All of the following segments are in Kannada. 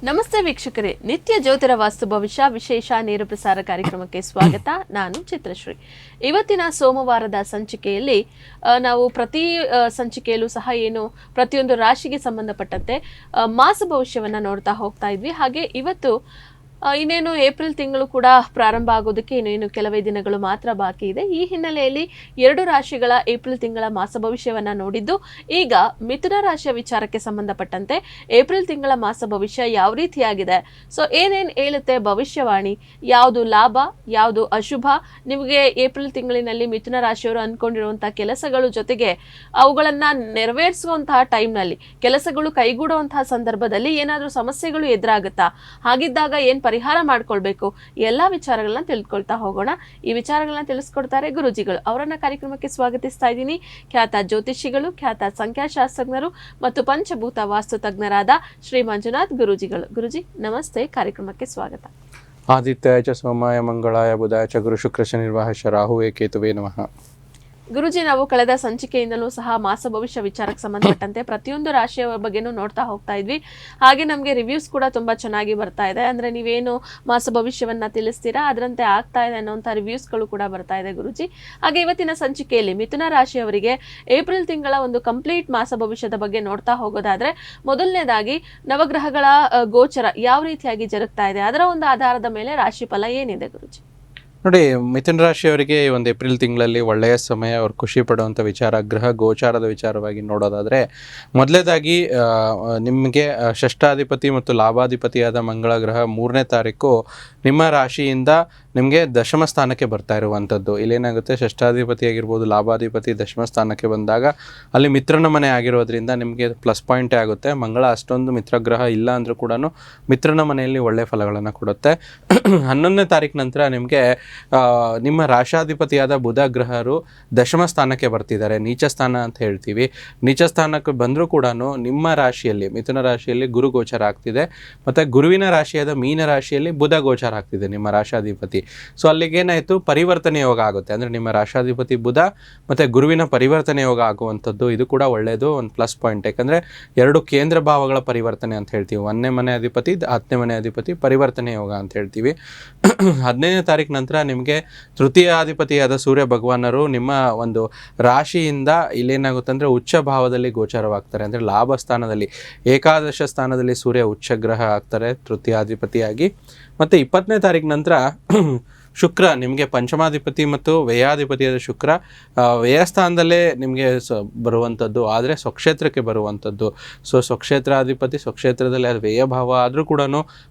ನಮಸ್ತೆ ವೀಕ್ಷಕರೇ, ನಿತ್ಯ ಜ್ಯೋತಿರ ವಾಸ್ತು ಭವಿಷ್ಯ ವಿಶೇಷ ನೇರ ಪ್ರಸಾರ ಕಾರ್ಯಕ್ರಮಕ್ಕೆ ಸ್ವಾಗತ. ನಾನು ಚಿತ್ರಶ್ರೀ. ಇವತ್ತಿನ ಸೋಮವಾರದ ಸಂಚಿಕೆಯಲ್ಲಿ ನಾವು ಪ್ರತಿ ಸಂಚಿಕೆಯಲ್ಲೂ ಸಹ ಪ್ರತಿಯೊಂದು ರಾಶಿಗೆ ಸಂಬಂಧಪಟ್ಟಂತೆ ಮಾಸ ಭವಿಷ್ಯವನ್ನು ನೋಡ್ತಾ ಹೋಗ್ತಾ ಇದ್ವಿ. ಹಾಗೆ ಇವತ್ತು ಇನ್ನೇನು ಏಪ್ರಿಲ್ ತಿಂಗಳು ಕೂಡ ಪ್ರಾರಂಭ ಆಗೋದಕ್ಕೆ ಇನ್ನೇನು ಕೆಲವೇ ದಿನಗಳು ಮಾತ್ರ ಬಾಕಿ ಇದೆ. ಈ ಹಿನ್ನೆಲೆಯಲ್ಲಿ 2 ರಾಶಿಗಳ ಏಪ್ರಿಲ್ ತಿಂಗಳ ಮಾಸ ಭವಿಷ್ಯವನ್ನು ನೋಡಿದ್ದು, ಈಗ ಮಿಥುನ ರಾಶಿಯ ವಿಚಾರಕ್ಕೆ ಸಂಬಂಧಪಟ್ಟಂತೆ ಏಪ್ರಿಲ್ ತಿಂಗಳ ಮಾಸ ಭವಿಷ್ಯ ಯಾವ ರೀತಿಯಾಗಿದೆ, ಸೊ ಏನೇನು ಹೇಳುತ್ತೆ ಭವಿಷ್ಯವಾಣಿ, ಯಾವುದು ಲಾಭ ಯಾವುದು ಅಶುಭ, ನಿಮಗೆ ಏಪ್ರಿಲ್ ತಿಂಗಳಿನಲ್ಲಿ ಮಿಥುನ ರಾಶಿಯವರು ಅಂದ್ಕೊಂಡಿರುವಂಥ ಕೆಲಸಗಳು ಜೊತೆಗೆ ಅವುಗಳನ್ನು ನೆರವೇರಿಸುವಂತಹ ಟೈಮ್ನಲ್ಲಿ ಕೆಲಸಗಳು ಕೈಗೂಡುವಂತಹ ಸಂದರ್ಭದಲ್ಲಿ ಏನಾದರೂ ಸಮಸ್ಯೆಗಳು ಎದುರಾಗುತ್ತಾ, ಹಾಗಿದ್ದಾಗ ಏನು ಪರಿಹಾರ ಮಾಡ್ಕೊಳ್ಬೇಕು, ಎಲ್ಲ ವಿಚಾರಗಳನ್ನ ತಿಳ್ಕೊಳ್ತಾ ಹೋಗೋಣ. ಈ ವಿಚಾರಗಳನ್ನ ತಿಳಿಸ್ಕೊಡ್ತಾರೆ ಗುರುಜಿಗಳು. ಅವರನ್ನ ಕಾರ್ಯಕ್ರಮಕ್ಕೆ ಸ್ವಾಗತಿಸ್ತಾ ಇದ್ದೀನಿ. ಖ್ಯಾತ ಜ್ಯೋತಿಷಿಗಳು, ಖ್ಯಾತ ಸಂಖ್ಯಾಶಾಸ್ತ್ರಜ್ಞರು ಮತ್ತು ಪಂಚಭೂತ ವಾಸ್ತು ತಜ್ಞರಾದ ಶ್ರೀ ಮಂಜುನಾಥ್ ಗುರುಜಿಗಳು. ಗುರುಜಿ ನಮಸ್ತೆ, ಕಾರ್ಯಕ್ರಮಕ್ಕೆ ಸ್ವಾಗತ. ಆದಿತ್ಯಾಯ ಚ ಸೋಮಾಯ ಮಂಗಳಾಯ ಬುಧಾಯ ಚ ಗುರು ಶುಕ್ರ ಶನಿರ್ವಾಹಶ ರಾಹುವೇ ಕೇತುವೇ ನಮಃ. ಗುರುಜಿ, ನಾವು ಕಳೆದ ಸಂಚಿಕೆಯಿಂದಲೂ ಸಹ ಮಾಸ ಭವಿಷ್ಯ ವಿಚಾರಕ್ಕೆ ಸಂಬಂಧಪಟ್ಟಂತೆ ಪ್ರತಿಯೊಂದು ರಾಶಿಯ ಬಗ್ಗೆನೂ ನೋಡ್ತಾ ಹೋಗ್ತಾ ಇದ್ವಿ. ಹಾಗೆ ನಮಗೆ ರಿವ್ಯೂಸ್ ಕೂಡ ತುಂಬ ಚೆನ್ನಾಗಿ ಬರ್ತಾ ಇದೆ. ಅಂದರೆ ನೀವೇನು ಮಾಸ ಭವಿಷ್ಯವನ್ನು ತಿಳಿಸ್ತೀರಾ ಅದರಂತೆ ಆಗ್ತಾ ಇದೆ ಅನ್ನೋಂಥ ರಿವ್ಯೂಸ್ಗಳು ಕೂಡ ಬರ್ತಾ ಇದೆ ಗುರುಜಿ. ಹಾಗೆ ಇವತ್ತಿನ ಸಂಚಿಕೆಯಲ್ಲಿ ಮಿಥುನ ರಾಶಿಯವರಿಗೆ ಏಪ್ರಿಲ್ ತಿಂಗಳ ಒಂದು ಕಂಪ್ಲೀಟ್ ಮಾಸ ಭವಿಷ್ಯದ ಬಗ್ಗೆ ನೋಡ್ತಾ ಹೋಗೋದಾದ್ರೆ, ಮೊದಲನೇದಾಗಿ ನವಗ್ರಹಗಳ ಗೋಚರ ಯಾವ ರೀತಿಯಾಗಿ ಜರುಗ್ತಾ ಇದೆ, ಅದರ ಒಂದು ಆಧಾರದ ಮೇಲೆ ರಾಶಿ ಫಲ ಏನಿದೆ ಗುರುಜಿ? ನೋಡಿ, ಮಿಥುನ ರಾಶಿಯವರಿಗೆ ಈ ಒಂದು ಏಪ್ರಿಲ್ ತಿಂಗಳಲ್ಲಿ ಒಳ್ಳೆಯ ಸಮಯ, ಅವ್ರು ಖುಷಿ ಪಡುವಂಥ ವಿಚಾರ, ಗ್ರಹ ಗೋಚಾರದ ವಿಚಾರವಾಗಿ ನೋಡೋದಾದರೆ, ಮೊದಲೇದಾಗಿ ನಿಮಗೆ ಷಷ್ಠಾಧಿಪತಿ ಮತ್ತು ಲಾಭಾಧಿಪತಿಯಾದ ಮಂಗಳ ಗ್ರಹ 3ನೇ ತಾರೀಕು ನಿಮ್ಮ ರಾಶಿಯಿಂದ ನಿಮಗೆ ದಶಮ ಸ್ಥಾನಕ್ಕೆ ಬರ್ತಾ ಇರುವಂಥದ್ದು. ಇಲ್ಲೇನಾಗುತ್ತೆ, ಷಷ್ಠಾಧಿಪತಿ ಆಗಿರ್ಬೋದು, ಲಾಭಾಧಿಪತಿ ದಶಮ ಸ್ಥಾನಕ್ಕೆ ಬಂದಾಗ ಅಲ್ಲಿ ಮಿತ್ರನ ಮನೆ ಆಗಿರೋದ್ರಿಂದ ನಿಮಗೆ ಪ್ಲಸ್ ಪಾಯಿಂಟೇ ಆಗುತ್ತೆ. ಮಂಗಳ ಅಷ್ಟೊಂದು ಮಿತ್ರಗ್ರಹ ಇಲ್ಲ ಅಂದರೂ ಕೂಡ ಮಿತ್ರನ ಮನೆಯಲ್ಲಿ ಒಳ್ಳೆಯ ಫಲಗಳನ್ನು ಕೊಡುತ್ತೆ. 11ನೇ ತಾರೀಕು ನಂತರ ನಿಮಗೆ ನಿಮ್ಮ ರಾಶಾಧಿಪತಿಯಾದ ಬುಧ ಗ್ರಹರು ದಶಮ ಸ್ಥಾನಕ್ಕೆ ಬರ್ತಿದ್ದಾರೆ. ನೀಚ ಸ್ಥಾನ ಅಂತ ಹೇಳ್ತೀವಿ. ನೀಚ ಸ್ಥಾನಕ್ಕೆ ಬಂದರೂ ಕೂಡ ನಿಮ್ಮ ರಾಶಿಯಲ್ಲಿ, ಮಿಥುನ ರಾಶಿಯಲ್ಲಿ ಗುರು ಗೋಚರ ಆಗ್ತಿದೆ, ಮತ್ತು ಗುರುವಿನ ರಾಶಿಯಾದ ಮೀನ ರಾಶಿಯಲ್ಲಿ ಬುಧ ಗೋಚರ ಆಗ್ತಿದೆ ನಿಮ್ಮ ರಾಶಾಧಿಪತಿ. ಸೊ ಅಲ್ಲಿಗೇನಾಯಿತು, ಪರಿವರ್ತನೆ ಯೋಗ ಆಗುತ್ತೆ. ಅಂದರೆ ನಿಮ್ಮ ರಾಶಾಧಿಪತಿ ಬುಧ ಮತ್ತು ಗುರುವಿನ ಪರಿವರ್ತನೆ ಯೋಗ ಆಗುವಂಥದ್ದು, ಇದು ಕೂಡ ಒಳ್ಳೆಯದು, ಒಂದು ಪ್ಲಸ್ ಪಾಯಿಂಟ್. ಯಾಕಂದರೆ 2 ಕೇಂದ್ರ ಭಾವಗಳ ಪರಿವರ್ತನೆ ಅಂತ ಹೇಳ್ತೀವಿ. 1ನೇ ಮನೆ ಅಧಿಪತಿ 10ನೇ ಮನೆ ಅಧಿಪತಿ ಪರಿವರ್ತನೆ ಯೋಗ ಅಂತ ಹೇಳ್ತೀವಿ. 15ನೇ ತಾರೀಕು ನಂತರ ನಿಮಗೆ ತೃತೀಯಾಧಿಪತಿಯಾದ ಸೂರ್ಯ ಭಗವಾನರು ನಿಮ್ಮ ಒಂದು ರಾಶಿಯಿಂದ ಇಲ್ಲೇನಾಗುತ್ತೆ ಅಂದರೆ ಉಚ್ಚ ಭಾವದಲ್ಲಿ ಗೋಚರವಾಗ್ತಾರೆ. ಅಂದರೆ ಲಾಭ ಸ್ಥಾನದಲ್ಲಿ, ಏಕಾದಶ ಸ್ಥಾನದಲ್ಲಿ ಸೂರ್ಯ ಉಚ್ಚ ಗ್ರಹ ಆಗ್ತಾರೆ ತೃತೀಯಾಧಿಪತಿಯಾಗಿ. ಮತ್ತು 20ನೇ ತಾರೀಕು ನಂತರ ಶುಕ್ರ ನಿಮಗೆ ಪಂಚಮಾಧಿಪತಿ ಮತ್ತು ವ್ಯಯಾಧಿಪತಿಯಾದ ಶುಕ್ರ ವ್ಯಯಸ್ಥಾನದಲ್ಲೇ ನಿಮಗೆ ಬರುವಂಥದ್ದು, ಆದರೆ ಸ್ವಕ್ಷೇತ್ರಕ್ಕೆ ಬರುವಂಥದ್ದು. ಸೊ ಸ್ವಕ್ಷೇತ್ರಾಧಿಪತಿ ಸ್ವಕ್ಷೇತ್ರದಲ್ಲಿ ಅದು ವ್ಯಯಭಾವ ಆದರೂ ಕೂಡ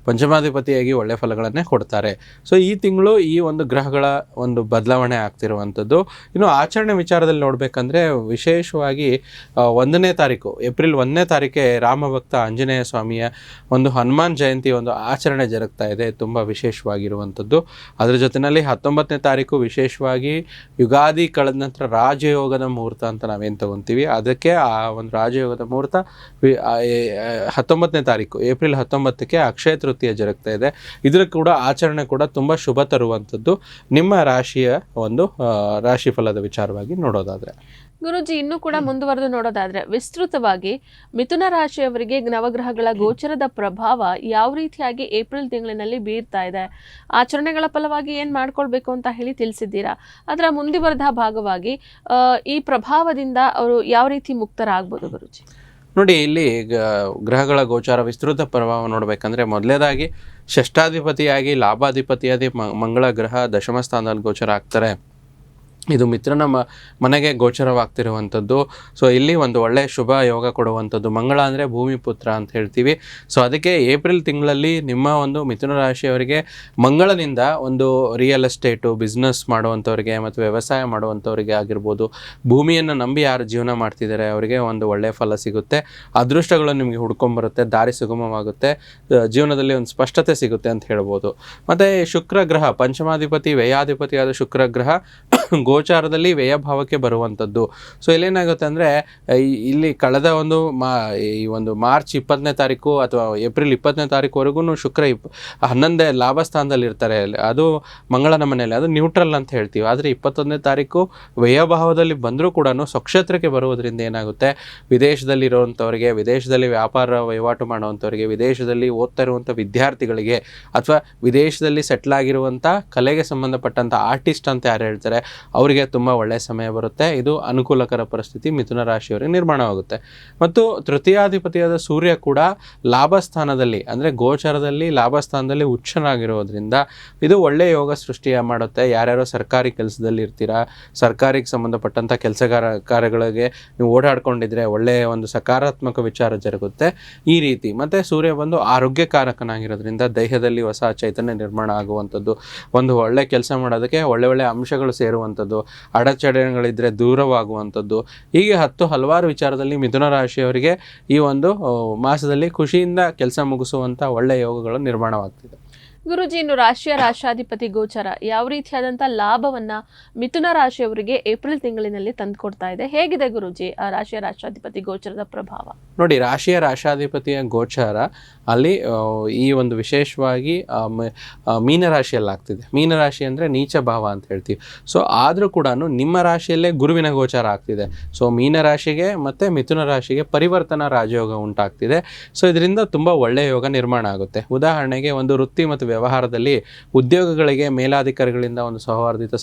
ಪಂಚಮಾಧಿಪತಿಯಾಗಿ ಒಳ್ಳೆಯ ಫಲಗಳನ್ನೇ ಕೊಡ್ತಾರೆ. ಸೊ ಈ ತಿಂಗಳು ಈ ಒಂದು ಗ್ರಹಗಳ ಒಂದು ಬದಲಾವಣೆ ಆಗ್ತಿರುವಂಥದ್ದು. ಇನ್ನು ಆಚರಣೆ ವಿಚಾರದಲ್ಲಿ ನೋಡಬೇಕಂದ್ರೆ, ವಿಶೇಷವಾಗಿ 1ನೇ ತಾರೀಕು ಏಪ್ರಿಲ್ 1ನೇ ತಾರೀಕೆ ರಾಮಭಕ್ತ ಆಂಜನೇಯ ಸ್ವಾಮಿಯ ಒಂದು ಹನುಮಾನ್ ಜಯಂತಿ ಒಂದು ಆಚರಣೆ ಜರುಗ್ತಾ ಇದೆ, ತುಂಬ ವಿಶೇಷವಾಗಿರುವಂಥದ್ದು. ಅದರ ಜೊತೆಯಲ್ಲಿ 19ನೇ ತಾರೀಕು ವಿಶೇಷವಾಗಿ ಯುಗಾದಿ ಕಳೆದ ನಂತರ ರಾಜಯೋಗದ ಮುಹೂರ್ತ ಅಂತ ನಾವೇನು ತಗೊತೀವಿ, ಅದಕ್ಕೆ ಆ ಒಂದು ರಾಜಯೋಗದ ಮುಹೂರ್ತ 19ನೇ ತಾರೀಕು ಏಪ್ರಿಲ್ 19ಕ್ಕೆ ಅಕ್ಷಯ ತೃತೀಯ ಜರುಗ್ತಾ ಇದೆ. ಇದರ ಕೂಡ ಆಚರಣೆ ಕೂಡ ತುಂಬ ಶುಭ ತರುವಂಥದ್ದು ನಿಮ್ಮ ರಾಶಿಯ ಒಂದು ರಾಶಿ ಫಲದ ವಿಚಾರವಾಗಿ ನೋಡೋದಾದರೆ. ಗುರುಜಿ, ಇನ್ನೂ ಕೂಡ ಮುಂದುವರೆದು ನೋಡೋದಾದ್ರೆ ವಿಸ್ತೃತವಾಗಿ ಮಿಥುನ ರಾಶಿಯವರಿಗೆ ನವಗ್ರಹಗಳ ಗೋಚರದ ಪ್ರಭಾವ ಯಾವ ರೀತಿಯಾಗಿ ಏಪ್ರಿಲ್ ತಿಂಗಳಿನಲ್ಲಿ ಬೀರ್ತಾ ಇದೆ, ಆಚರಣೆಗಳ ಫಲವಾಗಿ ಏನು ಮಾಡ್ಕೊಳ್ಬೇಕು ಅಂತ ಹೇಳಿ ತಿಳಿಸಿದ್ದೀರಾ. ಅದರ ಮುಂದುವರೆದ ಭಾಗವಾಗಿ ಈ ಪ್ರಭಾವದಿಂದ ಅವರು ಯಾವ ರೀತಿ ಮುಕ್ತರಾಗ್ಬೋದು ಗುರುಜಿ? ನೋಡಿ, ಇಲ್ಲಿ ಗ್ರಹಗಳ ಗೋಚಾರ ವಿಸ್ತೃತ ಪ್ರಭಾವ ನೋಡಬೇಕಂದ್ರೆ, ಮೊದಲೇದಾಗಿ ಷಷ್ಠಾಧಿಪತಿಯಾಗಿ ಲಾಭಾಧಿಪತಿಯಾಗಿ ಮಂಗಳ ಗ್ರಹ ದಶಮ ಸ್ಥಾನದಲ್ಲಿ ಗೋಚರ ಆಗ್ತಾರೆ. ಇದು ಮಿತ್ರನ ಮನೆಗೆ ಗೋಚರವಾಗ್ತಿರುವಂಥದ್ದು. ಸೊ ಇಲ್ಲಿ ಒಂದು ಒಳ್ಳೆಯ ಶುಭ ಯೋಗ ಕೊಡುವಂಥದ್ದು. ಮಂಗಳ ಅಂದರೆ ಭೂಮಿ ಪುತ್ರ ಅಂತ ಹೇಳ್ತೀವಿ. ಸೊ ಅದಕ್ಕೆ ಏಪ್ರಿಲ್ ತಿಂಗಳಲ್ಲಿ ನಿಮ್ಮ ಒಂದು ಮಿಥುನ ರಾಶಿಯವರಿಗೆ ಮಂಗಳನಿಂದ ಒಂದು ರಿಯಲ್ ಎಸ್ಟೇಟು ಬಿಸ್ನೆಸ್ ಮಾಡುವಂಥವ್ರಿಗೆ ಮತ್ತು ವ್ಯವಸಾಯ ಮಾಡುವಂಥವ್ರಿಗೆ ಆಗಿರ್ಬೋದು, ಭೂಮಿಯನ್ನು ನಂಬಿ ಯಾರು ಜೀವನ ಮಾಡ್ತಿದ್ದಾರೆ ಅವರಿಗೆ ಒಂದು ಒಳ್ಳೆಯ ಫಲ ಸಿಗುತ್ತೆ. ಅದೃಷ್ಟಗಳು ನಿಮಗೆ ಹುಡ್ಕೊಂಬರುತ್ತೆ, ದಾರಿ ಸುಗಮವಾಗುತ್ತೆ, ಜೀವನದಲ್ಲಿ ಒಂದು ಸ್ಪಷ್ಟತೆ ಸಿಗುತ್ತೆ ಅಂತ ಹೇಳ್ಬೋದು. ಮತ್ತು ಶುಕ್ರ ಗ್ರಹ ಪಂಚಮಾಧಿಪತಿ ವ್ಯಯಾಧಿಪತಿಯಾದ ಶುಕ್ರ ಗ್ರಹ ಗೋಚಾರದಲ್ಲಿ ವ್ಯಯಭಾವಕ್ಕೆ ಬರುವಂಥದ್ದು. ಸೊ ಇಲ್ಲೇನಾಗುತ್ತೆ ಅಂದರೆ ಇಲ್ಲಿ ಕಳೆದ ಈ ಒಂದು ಮಾರ್ಚ್ 20ನೇ ತಾರೀಕು ಅಥವಾ ಏಪ್ರಿಲ್ 20ನೇ ತಾರೀಕುವರೆಗೂ ಶುಕ್ರ 11ನೇ ಲಾಭ ಸ್ಥಾನದಲ್ಲಿ ಇರ್ತಾರೆ. ಅದು ಮಂಗಳನ ಮನೆಯಲ್ಲಿ, ಅದು ನ್ಯೂಟ್ರಲ್ ಅಂತ ಹೇಳ್ತೀವಿ. ಆದರೆ 21ನೇ ತಾರೀಕು ವ್ಯಯಭಾವದಲ್ಲಿ ಬಂದರೂ ಕೂಡ ಸ್ವಕ್ಷೇತ್ರಕ್ಕೆ ಬರುವುದರಿಂದ ಏನಾಗುತ್ತೆ, ವಿದೇಶದಲ್ಲಿರುವಂಥವ್ರಿಗೆ, ವಿದೇಶದಲ್ಲಿ ವ್ಯಾಪಾರ ವಹಿವಾಟು ಮಾಡುವಂಥವ್ರಿಗೆ, ವಿದೇಶದಲ್ಲಿ ಓದ್ತಾ ಇರುವಂಥ ವಿದ್ಯಾರ್ಥಿಗಳಿಗೆ ಅಥವಾ ವಿದೇಶದಲ್ಲಿ ಸೆಟ್ಲ್ ಆಗಿರುವಂಥ ಕಲೆಗೆ ಸಂಬಂಧಪಟ್ಟಂಥ ಆರ್ಟಿಸ್ಟ್ ಅಂತ ಯಾರು ಹೇಳ್ತಾರೆ ಅವರಿಗೆ ತುಂಬ ಒಳ್ಳೆಯ ಸಮಯ ಬರುತ್ತೆ. ಇದು ಅನುಕೂಲಕರ ಪರಿಸ್ಥಿತಿ ಮಿಥುನ ರಾಶಿಯವರಿಗೆ ನಿರ್ಮಾಣವಾಗುತ್ತೆ. ಮತ್ತು ತೃತೀಯಾಧಿಪತಿಯಾದ ಸೂರ್ಯ ಕೂಡ ಲಾಭಸ್ಥಾನದಲ್ಲಿ ಅಂದರೆ ಗೋಚರದಲ್ಲಿ ಲಾಭಸ್ಥಾನದಲ್ಲಿ ಉಚ್ಚನಾಗಿರೋದ್ರಿಂದ ಇದು ಒಳ್ಳೆಯ ಯೋಗ ಸೃಷ್ಟಿ ಮಾಡುತ್ತೆ. ಯಾರ್ಯಾರೋ ಸರ್ಕಾರಿ ಕೆಲಸದಲ್ಲಿ ಇರ್ತೀರಾ, ಸರ್ಕಾರಿಗೆ ಸಂಬಂಧಪಟ್ಟಂಥ ಕಾರ್ಯಗಳಿಗೆ ನೀವು ಓಡಾಡ್ಕೊಂಡಿದ್ರೆ ಒಳ್ಳೆಯ ಒಂದು ಸಕಾರಾತ್ಮಕ ವಿಚಾರ ಜರುಗುತ್ತೆ ಈ ರೀತಿ. ಮತ್ತು ಸೂರ್ಯ ಬಂದು ಆರೋಗ್ಯಕಾರಕನಾಗಿರೋದ್ರಿಂದ ದೇಹದಲ್ಲಿ ಹೊಸ ಚೈತನ್ಯ ನಿರ್ಮಾಣ ಆಗುವಂಥದ್ದು, ಒಂದು ಒಳ್ಳೆ ಕೆಲಸ ಮಾಡೋದಕ್ಕೆ ಒಳ್ಳೆ ಅಂಶಗಳು ಸೇರುವಂಥದ್ದು, ಅಡಚಣೆಗಳಿದ್ದರೆ ದೂರವಾಗುವಂಥದ್ದು, ಹೀಗೆ ಹಲವಾರು ವಿಚಾರದಲ್ಲಿ ಮಿಥುನ ರಾಶಿಯವರಿಗೆ ಈ ಒಂದು ಮಾಸದಲ್ಲಿ ಖುಷಿಯಿಂದ ಕೆಲಸ ಮುಗಿಸುವಂಥ ಒಳ್ಳೆಯ ಯೋಗಗಳು ನಿರ್ಮಾಣವಾಗ್ತಿದೆ. ಗುರುಜಿ, ಇನ್ನು ರಾಶಾಧಿಪತಿ ಗೋಚರ ಯಾವ ರೀತಿಯಾದಂಥ ಲಾಭವನ್ನ ಮಿಥುನ ರಾಶಿಯವರಿಗೆ ಏಪ್ರಿಲ್ ತಿಂಗಳಿನಲ್ಲಿ ತಂದುಕೊಡ್ತಾ ಇದೆ? ಹೇಗಿದೆ ಗುರುಜಿ ಆ ರಾಶಾಧಿಪತಿ ಗೋಚರದ ಪ್ರಭಾವ? ನೋಡಿ, ರಾಶಾಧಿಪತಿಯ ಗೋಚಾರ ಅಲ್ಲಿ ಈ ಒಂದು ವಿಶೇಷವಾಗಿ ಮೀನರಾಶಿಯಲ್ಲಿ ಆಗ್ತಿದೆ. ಮೀನರಾಶಿ ಅಂದರೆ ನೀಚ ಭಾವ ಅಂತ ಹೇಳ್ತೀವಿ. ಸೊ ಆದರೂ ಕೂಡ ನಿಮ್ಮ ರಾಶಿಯಲ್ಲೇ ಗುರುವಿನ ಗೋಚಾರ ಆಗ್ತಿದೆ. ಸೊ ಮೀನರಾಶಿಗೆ ಮತ್ತು ಮಿಥುನ ರಾಶಿಗೆ ಪರಿವರ್ತನಾ ರಾಜಯೋಗ ಉಂಟಾಗ್ತಿದೆ. ಸೊ ಇದರಿಂದ ತುಂಬ ಒಳ್ಳೆಯ ಯೋಗ ನಿರ್ಮಾಣ ಆಗುತ್ತೆ. ಉದಾಹರಣೆಗೆ ಒಂದು ವೃತ್ತಿ ಮತ್ತು ವ್ಯವಹಾರದಲ್ಲಿ ಉದ್ಯೋಗಗಳಿಗೆ ಮೇಲಾಧಿಕಾರಿಗಳಿಂದ ಒಂದು ಸೌಹಾರ್ದಿತ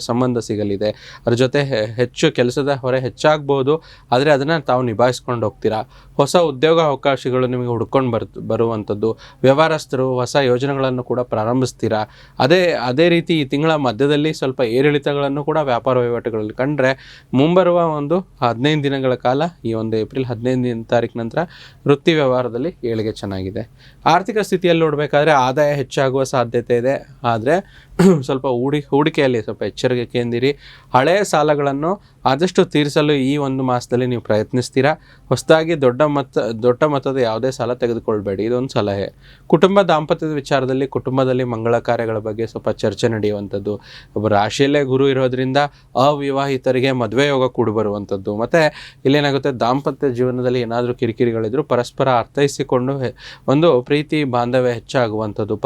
ಸಂಬಂಧ ಸಿಗಲಿದೆ. ಅದ್ರ ಜೊತೆ ಹೆಚ್ಚು ಕೆಲಸದ ಹೊರೆ ಹೆಚ್ಚಾಗ್ಬೋದು, ಆದರೆ ಅದನ್ನು ತಾವು ನಿಭಾಯಿಸ್ಕೊಂಡು ಹೋಗ್ತೀರಾ. ಹೊಸ ಉದ್ಯೋಗ ಅವಕಾಶಗಳು ನಿಮಗೆ ಹುಡ್ಕೊಂಡು ಬರುವಂಥದ್ದು, ವ್ಯವಹಾರಸ್ಥರು ಹೊಸ ಯೋಜನೆಗಳನ್ನು ಕೂಡ ಪ್ರಾರಂಭಿಸ್ತೀರಾ. ಅದೇ ರೀತಿ ಈ ತಿಂಗಳ ಮಧ್ಯದಲ್ಲಿ ಸ್ವಲ್ಪ ಏರಿಳಿತಗಳನ್ನು ಕೂಡ ವ್ಯಾಪಾರ ವಹಿವಾಟುಗಳಲ್ಲಿ ಕಂಡ್ರೆ ಮುಂಬರುವ ಒಂದು 15 ದಿನಗಳ ಕಾಲ, ಈ ಒಂದು ಏಪ್ರಿಲ್ 15ನೇ ತಾರೀಕು ನಂತರ ವೃತ್ತಿ ವ್ಯವಹಾರದಲ್ಲಿ ಏಳಿಗೆ ಚೆನ್ನಾಗಿದೆ. ಆರ್ಥಿಕ ಸ್ಥಿತಿಯಲ್ಲಿ ನೋಡಬೇಕಾದ್ರೆ ಆದಾಯ ಹೆಚ್ಚಾಗುವ ಸಾಧ್ಯತೆ ಇದೆ. ಆದರೆ ಸ್ವಲ್ಪ ಹೂಡಿಕೆಯಲ್ಲಿ ಸ್ವಲ್ಪ ಎಚ್ಚರಿಕೆಯಿಂದಿರಿ. ಹಳೆಯ ಸಾಲಗಳನ್ನು ಆದಷ್ಟು ತೀರಿಸಲು ಈ ಒಂದು ಮಾಸದಲ್ಲಿ ನೀವು ಪ್ರಯತ್ನಿಸ್ತೀರಾ. ಹೊಸದಾಗಿ ದೊಡ್ಡ ಮೊತ್ತದ ಯಾವುದೇ ಸಾಲ ತೆಗೆದುಕೊಳ್ಬೇಡಿ, ಇದೊಂದು ಸಲಹೆ. ದಾಂಪತ್ಯದ ವಿಚಾರದಲ್ಲಿ ಕುಟುಂಬದಲ್ಲಿ ಮಂಗಳ ಕಾರ್ಯಗಳ ಬಗ್ಗೆ ಸ್ವಲ್ಪ ಚರ್ಚೆ ನಡೆಯುವಂಥದ್ದು. ಒಬ್ಬ ರಾಶಿಯಲ್ಲೇ ಗುರು ಇರೋದ್ರಿಂದ ಅವಿವಾಹಿತರಿಗೆ ಮದುವೆ ಯೋಗ ಕೂಡಿ ಬರುವಂಥದ್ದು. ಮತ್ತು ಇಲ್ಲೇನಾಗುತ್ತೆ, ದಾಂಪತ್ಯ ಜೀವನದಲ್ಲಿ ಏನಾದರೂ ಕಿರಿಕಿರಿಗಳಿದ್ರು ಪರಸ್ಪರ ಅರ್ಥೈಸಿಕೊಂಡು ಒಂದು ಪ್ರೀತಿ ಬಾಂಧವ್ಯ ಹೆಚ್ಚಾಗುವಂಥದ್ದು.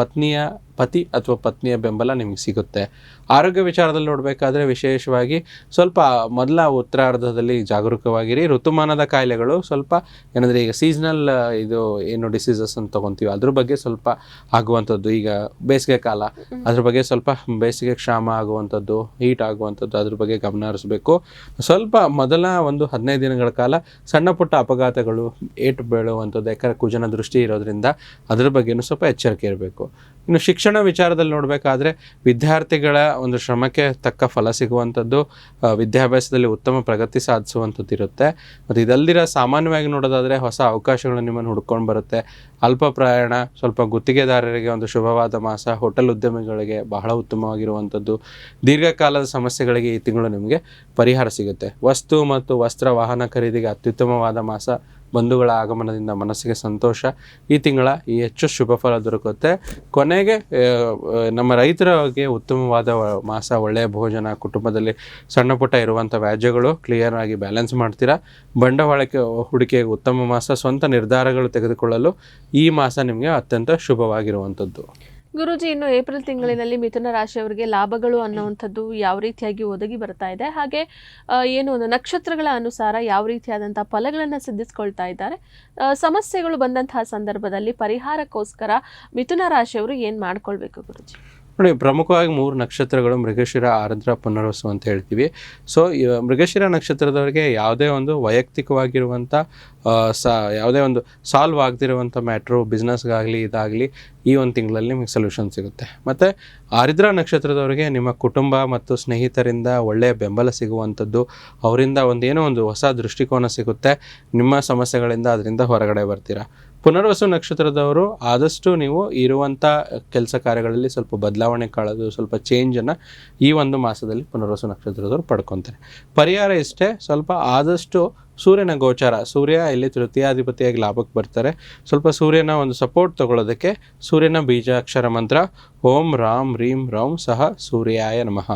ಪತಿ ಅಥವಾ ಪತ್ನಿಯ ಬೆಂಬಲ ನಿಮಗೆ ಸಿಗುತ್ತೆ. ಆರೋಗ್ಯ ವಿಚಾರದಲ್ಲಿ ನೋಡಬೇಕಾದ್ರೆ ವಿಶೇಷವಾಗಿ ಸ್ವಲ್ಪ ಮೊದಲ ಉತ್ತರಾರ್ಧದಲ್ಲಿ ಜಾಗರೂಕವಾಗಿರಿ. ಋತುಮಾನದ ಕಾಯಿಲೆಗಳು ಸ್ವಲ್ಪ ಏನಂದರೆ ಈಗ ಸೀಸನಲ್ ಏನು ಡಿಸೀಸಸ್ ಅಂತ ತೊಗೊತೀವಿ ಅದ್ರ ಬಗ್ಗೆ ಸ್ವಲ್ಪ ಆಗುವಂಥದ್ದು. ಈಗ ಬೇಸಿಗೆ ಕಾಲ, ಅದ್ರ ಬಗ್ಗೆ ಸ್ವಲ್ಪ ಬೇಸಿಗೆ ಕ್ಷಾಮ ಆಗುವಂಥದ್ದು, ಹೀಟ್ ಆಗುವಂಥದ್ದು, ಅದ್ರ ಬಗ್ಗೆ ಗಮನ ಹರಿಸಬೇಕು. ಸ್ವಲ್ಪ ಮೊದಲ ಒಂದು 15 ದಿನಗಳ ಕಾಲ ಸಣ್ಣ ಪುಟ್ಟ ಅಪಘಾತಗಳು ಏಟು ಬೀಳುವಂಥದ್ದು, ಯಾಕಂದರೆ ಕುಜನ ದೃಷ್ಟಿ ಇರೋದ್ರಿಂದ ಅದ್ರ ಬಗ್ಗೆನೂ ಸ್ವಲ್ಪ ಎಚ್ಚರಿಕೆ ಇರಬೇಕು. ಇನ್ನು ಶಿಕ್ಷಣ ವಿಚಾರದಲ್ಲಿ ನೋಡಬೇಕಾದ್ರೆ ವಿದ್ಯಾರ್ಥಿಗಳ ಒಂದು ಶ್ರಮಕ್ಕೆ ತಕ್ಕ ಫಲ ಸಿಗುವಂಥದ್ದು, ವಿದ್ಯಾಭ್ಯಾಸದಲ್ಲಿ ಉತ್ತಮ ಪ್ರಗತಿ ಸಾಧಿಸುವಂಥದ್ದು ಇರುತ್ತೆ. ಮತ್ತು ಇದಲ್ದಿರ ಸಾಮಾನ್ಯವಾಗಿ ನೋಡೋದಾದರೆ ಹೊಸ ಅವಕಾಶಗಳು ನಿಮ್ಮನ್ನು ಹುಡ್ಕೊಂಡು ಬರುತ್ತೆ. ಅಲ್ಪ ಪ್ರಯಾಣ, ಸ್ವಲ್ಪ ಗುತ್ತಿಗೆದಾರರಿಗೆ ಒಂದು ಶುಭವಾದ ಮಾಸ, ಹೋಟೆಲ್ ಉದ್ಯಮಿಗಳಿಗೆ ಬಹಳ ಉತ್ತಮವಾಗಿರುವಂಥದ್ದು. ದೀರ್ಘಕಾಲದ ಸಮಸ್ಯೆಗಳಿಗೆ ಈ ತಿಂಗಳು ನಿಮಗೆ ಪರಿಹಾರ ಸಿಗುತ್ತೆ. ವಸ್ತು ಮತ್ತು ವಸ್ತ್ರ ವಾಹನ ಖರೀದಿಗೆ ಅತ್ಯುತ್ತಮವಾದ ಮಾಸ. ಬಂಧುಗಳ ಆಗಮನದಿಂದ ಮನಸ್ಸಿಗೆ ಸಂತೋಷ. ಈ ತಿಂಗಳ ಹೆಚ್ಚು ಶುಭ ಫಲ ದೊರಕುತ್ತೆ. ಕೊನೆಗೆ ನಮ್ಮ ರೈತರಿಗೆ ಉತ್ತಮವಾದ ಮಾಸ, ಒಳ್ಳೆಯ ಭೋಜನ, ಕುಟುಂಬದಲ್ಲಿ ಸಣ್ಣ ಪುಟ್ಟ ಇರುವಂಥ ವ್ಯಾಜ್ಯಗಳು ಕ್ಲಿಯರ್ ಆಗಿ ಬ್ಯಾಲೆನ್ಸ್ ಮಾಡ್ತೀರಾ. ಬಂಡವಾಳಕ್ಕೆ ಹೂಡಿಕೆಗೆ ಉತ್ತಮ ಮಾಸ. ಸ್ವಂತ ನಿರ್ಧಾರಗಳು ತೆಗೆದುಕೊಳ್ಳಲು ಈ ಮಾಸ ನಿಮಗೆ ಅತ್ಯಂತ ಶುಭವಾಗಿರುವಂಥದ್ದು. ಗುರುಜಿ, ಇನ್ನು ಏಪ್ರಿಲ್ ತಿಂಗಳಿನಲ್ಲಿ ಮಿಥುನ ರಾಶಿಯವರಿಗೆ ಲಾಭಗಳು ಅನ್ನುವಂಥದ್ದು ಯಾವ ರೀತಿಯಾಗಿ ಒದಗಿ ಬರ್ತಾ ಇದೆ, ಹಾಗೆ ಏನು ಒಂದು ನಕ್ಷತ್ರಗಳ ಅನುಸಾರ ಯಾವ ರೀತಿಯಾದಂಥ ಫಲಗಳನ್ನು ಸಿದ್ಧಿಸ್ಕೊಳ್ತಾ ಇದ್ದಾರೆ, ಸಮಸ್ಯೆಗಳು ಬಂದಂತಹ ಸಂದರ್ಭದಲ್ಲಿ ಪರಿಹಾರಕ್ಕೋಸ್ಕರ ಮಿಥುನ ರಾಶಿಯವರು ಏನು ಮಾಡ್ಕೊಳ್ಬೇಕು ಗುರುಜಿ? ನೋಡಿ, ಪ್ರಮುಖವಾಗಿ 3 ನಕ್ಷತ್ರಗಳು ಮೃಗಶಿರ, ಆರ್ದ್ರ, ಪುನರ್ವಸು ಅಂತ ಹೇಳ್ತೀವಿ. ಸೊ ಮೃಗಶಿರ ನಕ್ಷತ್ರದವರಿಗೆ ಯಾವುದೇ ಒಂದು ವೈಯಕ್ತಿಕವಾಗಿರುವಂಥ ಯಾವುದೇ ಒಂದು ಸಾಲ್ವ್ ಆಗದಿರುವಂಥ ಮ್ಯಾಟ್ರು, ಬಿಸ್ನೆಸ್ಗಾಗಲಿ ಇದಾಗಲಿ ಈ ಒಂದು ತಿಂಗಳಲ್ಲಿ ನಿಮಗೆ ಸೊಲ್ಯೂಷನ್ ಸಿಗುತ್ತೆ. ಮತ್ತು ಆರಿದ್ರ ನಕ್ಷತ್ರದವರಿಗೆ ನಿಮ್ಮ ಕುಟುಂಬ ಮತ್ತು ಸ್ನೇಹಿತರಿಂದ ಒಳ್ಳೆಯ ಬೆಂಬಲ ಸಿಗುವಂಥದ್ದು, ಅವರಿಂದ ಏನೋ ಒಂದು ಹೊಸ ದೃಷ್ಟಿಕೋನ ಸಿಗುತ್ತೆ. ನಿಮ್ಮ ಸಮಸ್ಯೆಗಳಿಂದ ಅದರಿಂದ ಹೊರಗಡೆ ಬರ್ತೀರಾ. ಪುನರ್ವಸು ನಕ್ಷತ್ರದವರು ಆದಷ್ಟು ನೀವು ಇರುವಂಥ ಕೆಲಸ ಕಾರ್ಯಗಳಲ್ಲಿ ಸ್ವಲ್ಪ ಬದಲಾವಣೆ ಕಾಣೋದು, ಸ್ವಲ್ಪ ಚೇಂಜನ್ನು ಈ ಒಂದು ಮಾಸದಲ್ಲಿ ಪುನರ್ವಸು ನಕ್ಷತ್ರದವರು ಪಡ್ಕೊತಾರೆ. ಪರಿಹಾರ ಇಷ್ಟೇ, ಸ್ವಲ್ಪ ಆದಷ್ಟು ಸೂರ್ಯನ ಗೋಚಾರ, ಸೂರ್ಯ ಇಲ್ಲಿ ತೃತೀಯಾಧಿಪತಿಯಾಗಿ ಲಾಭಕ್ಕೆ ಬರ್ತಾರೆ. ಸ್ವಲ್ಪ ಸೂರ್ಯನ ಒಂದು ಸಪೋರ್ಟ್ ತಗೊಳ್ಳೋದಕ್ಕೆ ಸೂರ್ಯನ ಬೀಜಾಕ್ಷರ ಮಂತ್ರ ಓಂ ರಾಮ್ ರೀಂ ರೌಂ ಸಹ ಸೂರ್ಯಾಯ ನಮಃ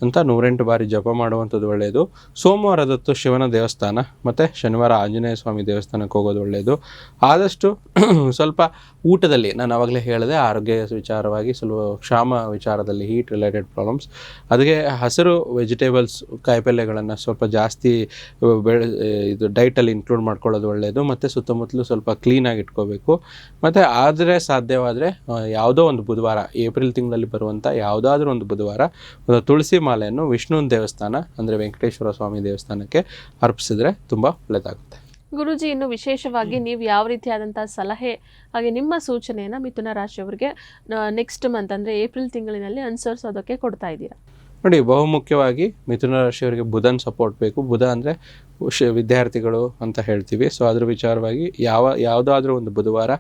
ಅಂತ 108 ಬಾರಿ ಜಪ ಮಾಡುವಂಥದ್ದು ಒಳ್ಳೆಯದು. ಸೋಮವಾರದತ್ತು ಶಿವನ ದೇವಸ್ಥಾನ ಮತ್ತು ಶನಿವಾರ ಆಂಜನೇಯ ಸ್ವಾಮಿ ದೇವಸ್ಥಾನಕ್ಕೆ ಹೋಗೋದು ಒಳ್ಳೆಯದು. ಆದಷ್ಟು ಸ್ವಲ್ಪ ಊಟದಲ್ಲಿ ನಾನು ಆವಾಗಲೇ ಹೇಳಿದೆ, ಆರೋಗ್ಯ ವಿಚಾರವಾಗಿ ಸ್ವಲ್ಪ ಕ್ಷಾಮ ವಿಚಾರದಲ್ಲಿ ಹೀಟ್ ರಿಲೇಟೆಡ್ ಪ್ರಾಬ್ಲಮ್ಸ್, ಅದಕ್ಕೆ ಹಸಿರು ವೆಜಿಟೇಬಲ್ಸ್ ಕಾಯಿಪಲ್ಯಗಳನ್ನು ಸ್ವಲ್ಪ ಜಾಸ್ತಿ ಇದು ಡೈಟಲ್ಲಿ ಇನ್ಕ್ಲೂಡ್ ಮಾಡ್ಕೊಳ್ಳೋದು ಒಳ್ಳೆಯದು. ಮತ್ತು ಸುತ್ತಮುತ್ತಲು ಸ್ವಲ್ಪ ಕ್ಲೀನಾಗಿ ಇಟ್ಕೋಬೇಕು. ಮತ್ತು ಆದರೆ ಸಾಧ್ಯವಾದರೆ ಯಾವುದೋ ಒಂದು ಬುಧವಾರ, ಏಪ್ರಿಲ್ ತಿಂಗಳಲ್ಲಿ ಬರುವಂಥ ಯಾವುದಾದ್ರೂ ಒಂದು ಬುಧವಾರ ಒಂದು ತುಳಸಿ ಮಾಲೆಯನ್ನು ವಿಷ್ಣುವಿನ ದೇವಸ್ಥಾನ ಅಂದರೆ ವೆಂಕಟೇಶ್ವರ ಸ್ವಾಮಿ ದೇವಸ್ಥಾನಕ್ಕೆ ಅರ್ಪಿಸಿದ್ರೆ ತುಂಬ ಒಳ್ಳೆಯದಾಗುತ್ತೆ. ಗುರೂಜಿ, ಇನ್ನು ವಿಶೇಷವಾಗಿ ನೀವು ಯಾವ ರೀತಿಯಾದಂತಹ ಸಲಹೆ ಹಾಗೆ ನಿಮ್ಮ ಸೂಚನೆಯನ್ನು ಮಿಥುನ ರಾಶಿಯವರಿಗೆ ನೆಕ್ಸ್ಟ್ ಮಂತ್ ಅಂದರೆ ಏಪ್ರಿಲ್ ತಿಂಗಳಿನಲ್ಲಿ ಅನುಸರಿಸೋದಕ್ಕೆ ಕೊಡ್ತಾ ಇದ್ದೀರಾ? ನೋಡಿ, ಬಹುಮುಖ್ಯವಾಗಿ ಮಿಥುನ ರಾಶಿಯವರಿಗೆ ಬುಧನ ಸಪೋರ್ಟ್ ಬೇಕು. ಬುಧ ಅಂದರೆ ವಿದ್ಯಾರ್ಥಿಗಳು ಅಂತ ಹೇಳ್ತೀವಿ. ಸೊ ಅದ್ರ ವಿಚಾರವಾಗಿ ಯಾವುದಾದ್ರೂ ಒಂದು ಬುಧವಾರ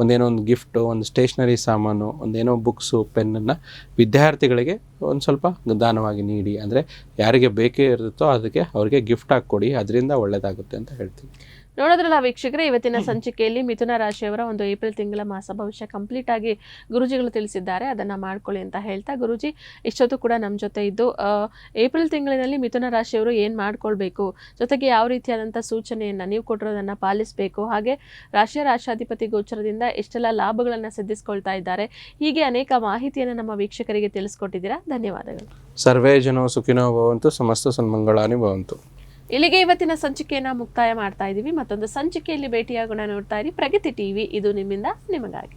ಒಂದೇನೋ ಒಂದು ಗಿಫ್ಟು, ಒಂದು ಸ್ಟೇಷ್ನರಿ ಸಾಮಾನು, ಒಂದೇನೋ ಬುಕ್ಸು, ಪೆನ್ನನ್ನು ವಿದ್ಯಾರ್ಥಿಗಳಿಗೆ ಒಂದು ಸ್ವಲ್ಪ ದಾನವಾಗಿ ನೀಡಿ. ಅಂದರೆ ಯಾರಿಗೆ ಬೇಕೇ ಇರುತ್ತೋ ಅದಕ್ಕೆ ಅವ್ರಿಗೆ ಗಿಫ್ಟ್ ಆಗಿ ಕೊಡಿ, ಅದರಿಂದ ಒಳ್ಳೆಯದಾಗುತ್ತೆ ಅಂತ ಹೇಳ್ತೀವಿ. ನೋಡೋದ್ರಲ್ಲ ವೀಕ್ಷಕರೇ, ಇವತ್ತಿನ ಸಂಚಿಕೆಯಲ್ಲಿ ಮಿಥುನ ರಾಶಿಯವರ ಒಂದು ಏಪ್ರಿಲ್ ತಿಂಗಳ ಮಾಸ ಭವಿಷ್ಯ ಕಂಪ್ಲೀಟ್ ಆಗಿ ಗುರುಜಿಗಳು ತಿಳಿಸಿದ್ದಾರೆ. ಅದನ್ನು ಮಾಡ್ಕೊಳ್ಳಿ ಅಂತ ಹೇಳ್ತಾ, ಗುರುಜಿ ಇಷ್ಟೊತ್ತು ಕೂಡ ನಮ್ಮ ಜೊತೆ ಇದ್ದು ಏಪ್ರಿಲ್ ತಿಂಗಳಿನಲ್ಲಿ ಮಿಥುನ ರಾಶಿಯವರು ಏನು ಮಾಡ್ಕೊಳ್ಬೇಕು, ಜೊತೆಗೆ ಯಾವ ರೀತಿಯಾದಂಥ ಸೂಚನೆಯನ್ನು ನೀವು ಕೊಟ್ಟಿರೋದನ್ನು ಪಾಲಿಸಬೇಕು, ಹಾಗೆ ರಾಶಿಯಾಧಿಪತಿ ಗೋಚರದಿಂದ ಎಷ್ಟೆಲ್ಲ ಲಾಭಗಳನ್ನು ಸಿದ್ಧಿಸ್ಕೊಳ್ತಾ ಇದ್ದಾರೆ, ಹೀಗೆ ಅನೇಕ ಮಾಹಿತಿಯನ್ನು ನಮ್ಮ ವೀಕ್ಷಕರಿಗೆ ತಿಳಿಸ್ಕೊಟ್ಟಿದ್ದೀರಾ. ಧನ್ಯವಾದಗಳು. ಸರ್ವೇ ಜನೋ ಸುಖಿನೋ ಭವಂತು, ಸಮಸ್ತ ಸನ್ಮಂಗಳಾನಿ ಭವಂತು. ಇಲ್ಲಿಗೆ ಇವತ್ತಿನ ಸಂಚಿಕೆಯನ್ನು ಮುಕ್ತಾಯ ಮಾಡ್ತಾ ಇದ್ದೀವಿ. ಮತ್ತೊಂದು ಸಂಚಿಕೆಯಲ್ಲಿ ಭೇಟಿಯಾಗೋಣ. ನೋಡ್ತಾ ಇರಿ ಪ್ರಗತಿ ಟಿವಿ, ಇದು ನಿಮ್ಮಿಂದ ನಿಮಗಾಗಿ.